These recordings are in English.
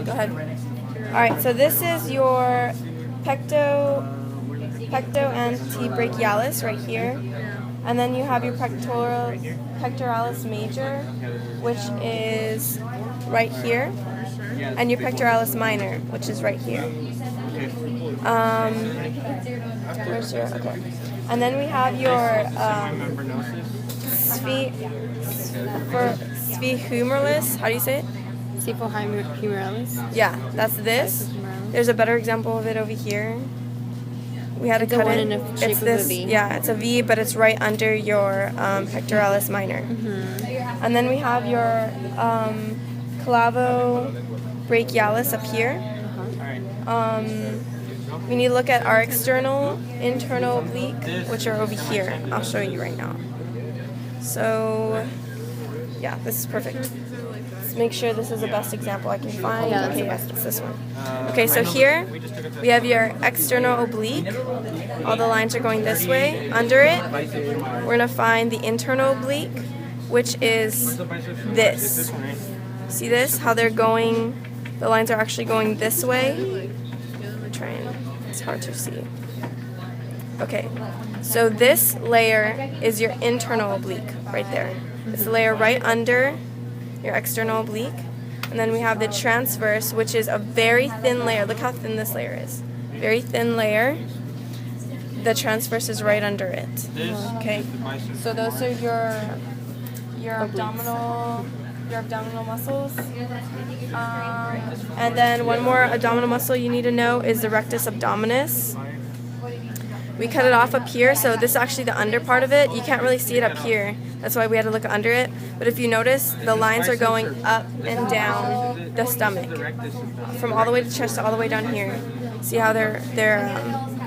Go ahead. All right, so this is your pecto antebrachialis right here. And then you have your pectoralis major, which is right here. And your pectoralis minor, which is right here. Where's your, okay. And then we have your sphihumerus. How do you say it? Sphihumerus. Yeah, that's this. There's a better example of it over here. We had to cut it. In the shape it's of this. a V. Yeah, it's a V, but it's right under your pectoralis minor. Mm-hmm. And then we have your clavobrachialis up here. We need to look at our internal oblique, which are over here. I'll show you right now. So, yeah, this is perfect. Let's make sure this is the best example I can find. Yeah, okay, yes, it's this one. Okay, so here we have your external oblique. All the lines are going this way. Under it, we're going to find the internal oblique, which is this. See this? How they're going, the lines are actually going this way. It's hard to see. Okay, so this layer is your internal oblique right there. It's the layer right under your external oblique. And then we have the transverse, which is a very thin layer. Look how thin this layer is. Very thin layer. The transverse is right under it. Okay, so those are your abdominal muscles. And then one more abdominal muscle you need to know is the rectus abdominis. We cut it off up here, so this is actually the under part of it. You can't really see it up here. That's why we had to look under it. But if you notice, the lines are going up and down the stomach, from all the way to chest to all the way down here. See how they're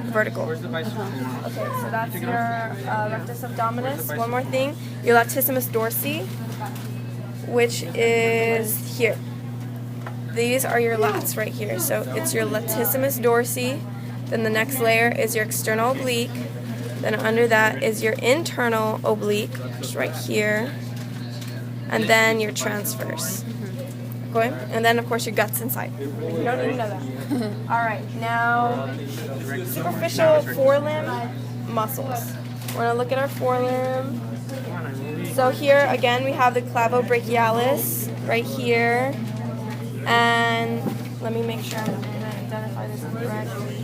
vertical. Okay, so that's your rectus abdominis. One more thing, your latissimus dorsi, which is here. These are your lats right here. So it's your latissimus dorsi. Then the next layer is your external oblique. Then under that is your internal oblique, which is right here. And then your transverse. Okay? And then, of course, your guts inside. You don't need to know that. All right, now superficial forelimb muscles. We're going to look at our forelimb. So here, again, we have the clavobrachialis right here. And let me make sure I'm going to identify this correctly.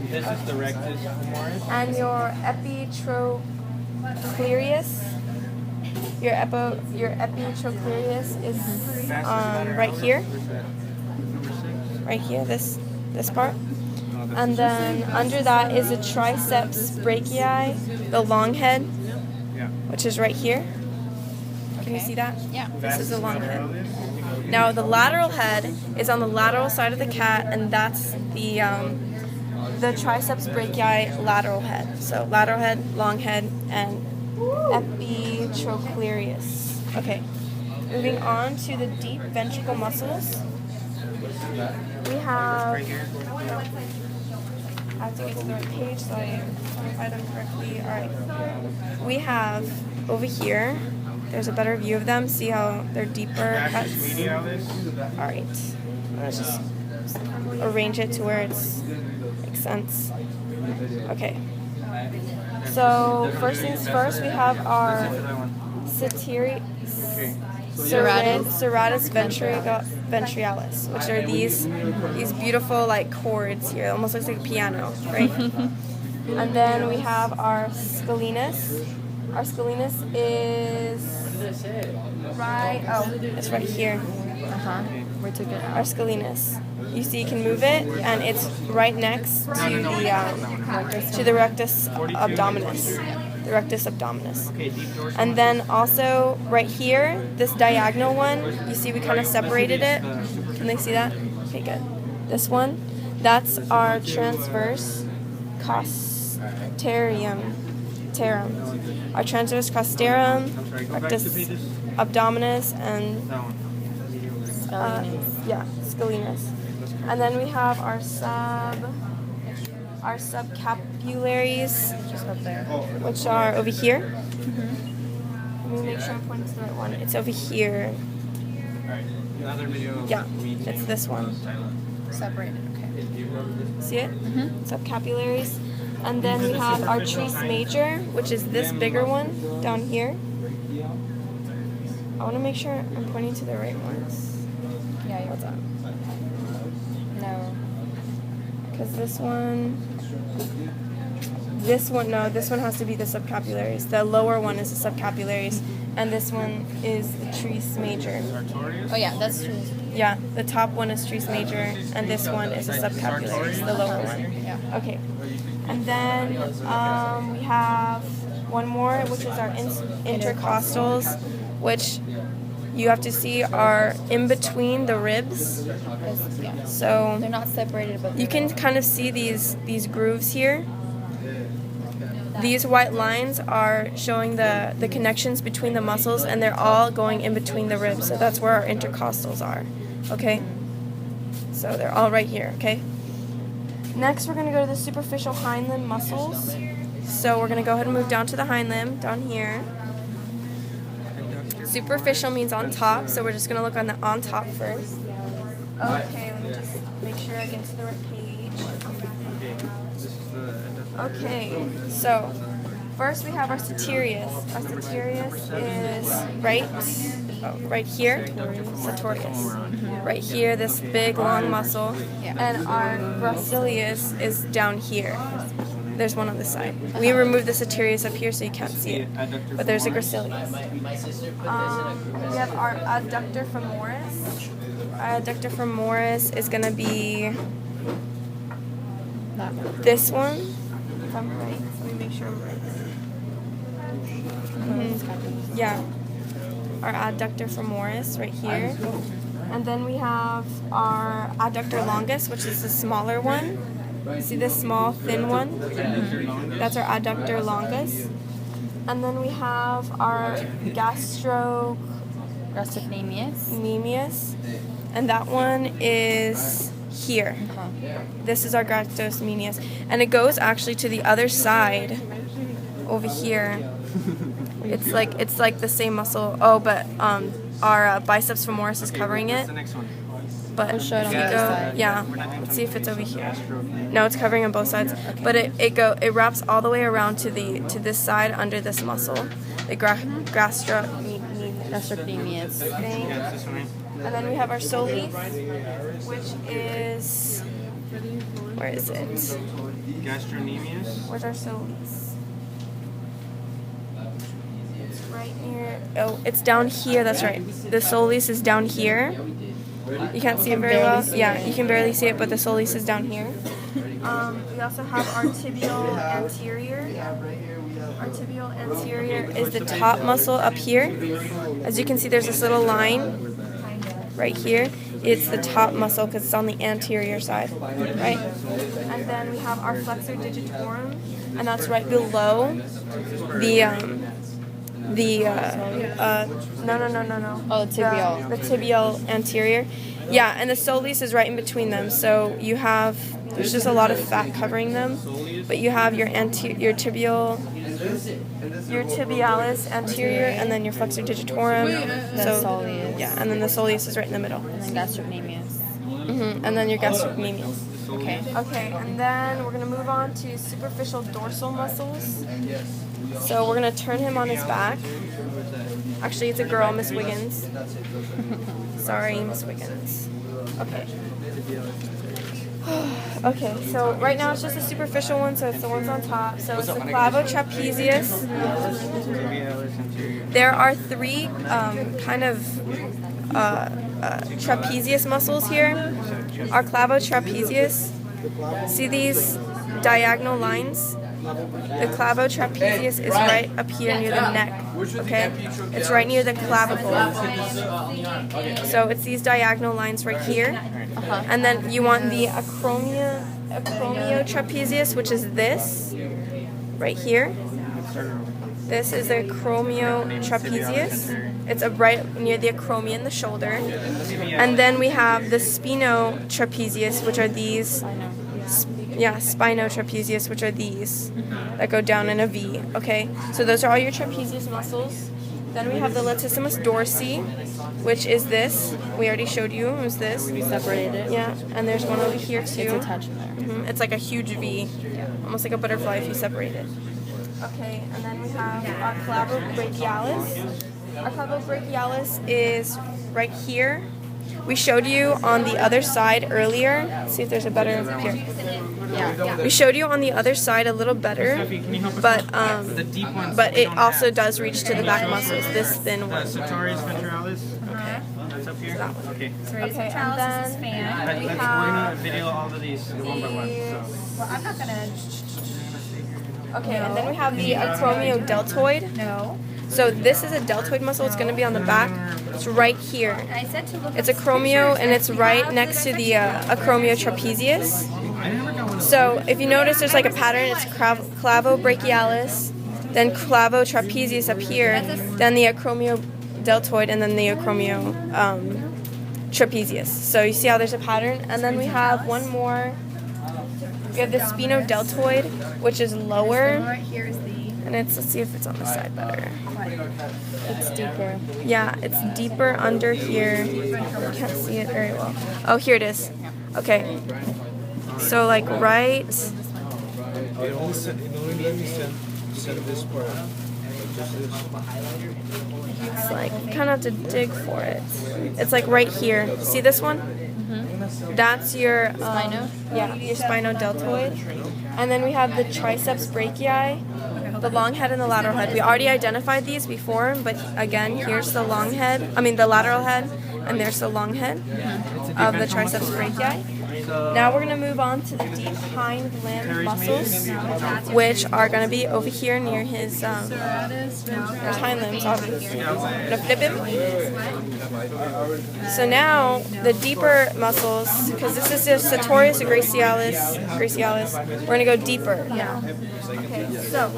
This is the rectus femoris. And your epitrochlearius. Your epitrochlearius is right here. Right here, this part. And then under that is the triceps brachii, the long head, which is right here. Can you see that? Yeah. This is the long head. Now the lateral head is on the lateral side of the cat, and that's the triceps brachii lateral head. So lateral head, long head, and epitrochlearius. Okay. Moving on to the deep ventricle muscles. We have. I have to get to the right page so I identify them correctly. All right. We have over here. There's a better view of them. See how they're deeper cuts? All right. Let's just arrange it to where it makes sense. Okay. So first things first, we have our serratus ventrialis, which are these beautiful like chords here. It almost looks like a piano, right? And then we have our scalenus. Our scalenus is it's right here. Where to get Our scalenus. You see, you can move it, and it's right next to the rectus abdominis. The rectus abdominis. And then also right here, this diagonal one, you see we kind of separated it. Can they see that? Okay, good. This one, that's our transverse costarum. Our transverse costarum, rectus abdominis, and scalenus. And then we have our subcapularies, which are over here. Let me make sure I'm pointing to the right one. It's over here. Alright, another video of Yeah, me it's saying this one. Separated. Okay. See it? Subcapillaries. And then we have our trees major, which is this bigger one down here. I want to make sure I'm pointing to the right ones. Yeah, you're What's up? No. Because this one, no, this one has to be the subcapularies. The lower one is the subcapularies, and this one is the trees major. Oh yeah, that's true. Yeah, the top one is trees major, and this one is the subcapularies, the lower one. Yeah. Okay. And then we have one more, which is our intercostals, which you have to see are in between the ribs. Yeah. So They're not separated, but you can kind of see these grooves here. These white lines are showing the connections between the muscles, and they're all going in between the ribs. So that's where our intercostals are. Okay? So they're all right here, okay? Next, we're going to go to the superficial hind limb muscles. So we're going to go ahead and move down to the hind limb, down here. Superficial means on top, so we're just going to look on top first. Okay, let me just make sure I get to the right page. Okay, so first we have our sartorius. Our sartorius is right here, sartorius. Right here, this big long muscle, and our gracilis is down here. There's one on this side. We removed the sartorius up here so you can't see it, but there's a gracilis. We have our adductor femoris. Our adductor femoris is gonna be this one. If I'm right, let me make sure I'm right. Yeah, our adductor femoris right here. And then we have our adductor longus, which is the smaller one. See this small, thin one? That's our adductor longus. And then we have our gastrocnemius. And that one is here. This is our gastrocnemius. And it goes actually to the other side over here. It's like the same muscle. Oh, but our biceps femoris is covering it. But We'll show it on the other side. Yeah, let's see if it's over here. No, it's covering on both sides. But it wraps all the way around to this side under this muscle, the gastrocnemius. And then we have our soles, which is, where is it? Gastrocnemius. Where's our soles? It's right near. Oh, it's down here. That's right. The soles is down here. You can't see it very well. Yeah, you can barely see it, but the soleus is down here. We also have our tibial anterior. Our tibial anterior is the top muscle up here. As you can see, there's this little line right here. It's the top muscle because it's on the anterior side, right? And then we have our flexor digitorum, and that's right below the no. Oh, tibial. The tibial anterior. Yeah, and the soleus is right in between them. So there's just a lot of fat covering them, but you have your tibialis anterior, and then your flexor digitorum. Soleus. Yeah, and then the soleus is right in the middle. And then gastrocnemius. And then your gastrocnemius. Okay. Okay, and then we're gonna move on to superficial dorsal muscles. So we're gonna turn him on his back. Actually, it's a girl, Miss Wiggins. Sorry, Miss Wiggins. Okay. Okay, so right now it's just a superficial one, so it's the ones on top. So it's the clavotrapezius. There are three kind of trapezius muscles here. Our clavotrapezius. See these diagonal lines? The clavotrapezius is right up here near the neck, okay? It's right near the clavicle. So it's these diagonal lines right here. And then you want the acromiotrapezius, which is this, right here. This is the acromiotrapezius. It's right near the acromion, the shoulder. And then we have the spinotrapezius, which are these. Spinotrapezius, which are these that go down in a V. Okay, so those are all your trapezius muscles. Then we have the latissimus dorsi, which is this. We already showed you. It was this. We separated it. Yeah, and there's one over here too. It's attached in there. It's like a huge V, almost like a butterfly if you separate it. Okay, and then we have our clavobrachialis. Our clavobrachialis is right here. We showed you on the other side earlier. Let's see if there's a better here. Yeah. We showed you on the other side a little better, but The deep ones. but we it don't also have. does reach to the back muscles. This thin The one. sartorius ventralis. Okay. That's up here. Okay. Okay, and then we We're gonna have video all of these one by one. So. Well, I'm not gonna. okay, and then we have the acromiodeltoid. No. So this is a deltoid muscle. It's going to be on the back. It's right here. I said to look. It's acromio, and it's right next to the acromiotrapezius. So if you notice, there's like a pattern. It's clavobrachialis, then clavotrapezius up here, then the acromiodeltoid, and then the acromiotrapezius. So you see how there's a pattern? And then we have one more. We have the spinodeltoid, which is lower, Right here is the. and it's, let's see if it's on the side better. It's deeper. Yeah, it's deeper under here. I can't see it very well. Oh, here it is. Okay. So like right, It only let me send this part. Just this. it's like you kind of have to dig for it. It's like right here. See this one? That's your Spino? Yeah, your spinodeltoid. And then we have the triceps brachii, the long head and the lateral head. We already identified these before, but again, here's the long head. I mean the lateral head, and there's the long head of the triceps brachii. Now we're going to move on to the deep hind limb muscles, which are going to be over here near his there's hind limbs, obviously. I'm going to flip him. So now the deeper muscles, because this is the sartorius gracialis, we're going to go deeper now. Okay, so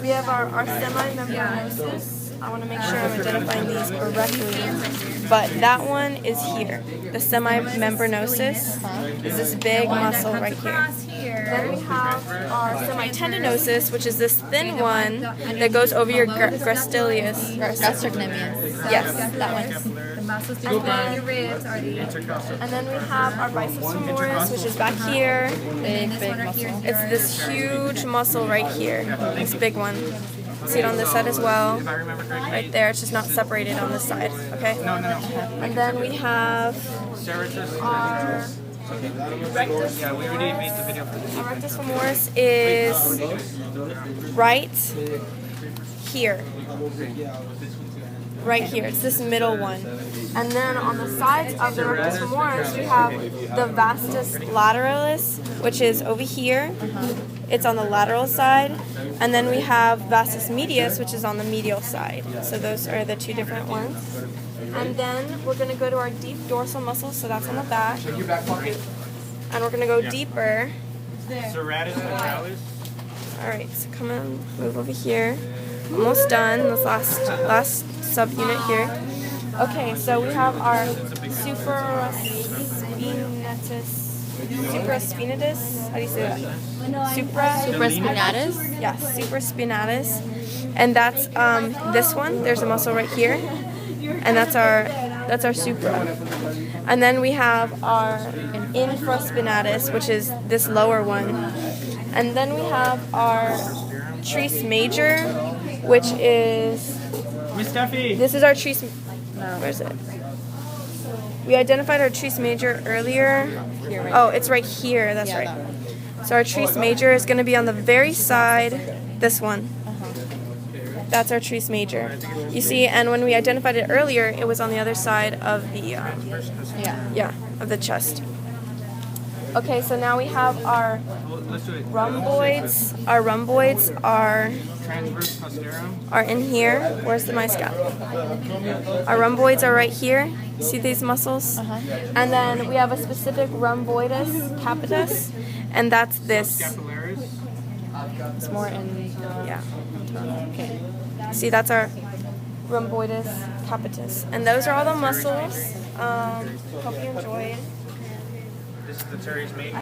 we have our semi-membranosus. I want to make sure I'm identifying these correctly. But that one is here. The semi-membranosus is this big muscle right here. Then we have our semi-tendinosus, which is this thin one that goes over your gastrilius. Gastrocnemius. Yes, that one. The muscles behind your ribs are the. And then we have our biceps femoris, which is back here. Big muscle. It's this huge muscle right here. This big one. See it on this side as well. Right there. It's just not separated on this side. Okay? And then we have our rectus. Yeah, we already made the video for this. Our rectus femoris is right here. Right here. It's this middle one. And then on the sides of the rectus femoris, we have the vastus lateralis, which is over here. It's on the lateral side. And then we have vastus medius, which is on the medial side. So those are the two different ones. And then we're going to go to our deep dorsal muscles, so that's on the back. And we're going to go deeper. Serratus ventralis. Alright, so come on, move over here. Almost done, this last subunit here. Okay, so we have our supraspinatus. How do you say that? Supraspinatus? Yeah, supraspinatus. And that's this one. There's a muscle right here. And that's our supra. And then we have our infraspinatus, which is this lower one. And then we have our tres major, which is Miss Steffy. this is our tres. Where is it? We identified our tres major earlier. Oh, it's right here. That's right. So our tres major is going to be on the very side. This one. That's our tres major. You see, and when we identified it earlier, it was on the other side of the of the chest. Okay, so now we have our Let's do it. rhomboids. Our rhomboids are Transverse posterum. in here. Where's my scap? Our rhomboids are right here. See these muscles? And then we have a specific rhomboidus capitis, and that's this. Scapularis. It's more in. Yeah. Okay. See, that's our rhomboidus capitis. And those are all the muscles. Hope you enjoyed. This is the teres major.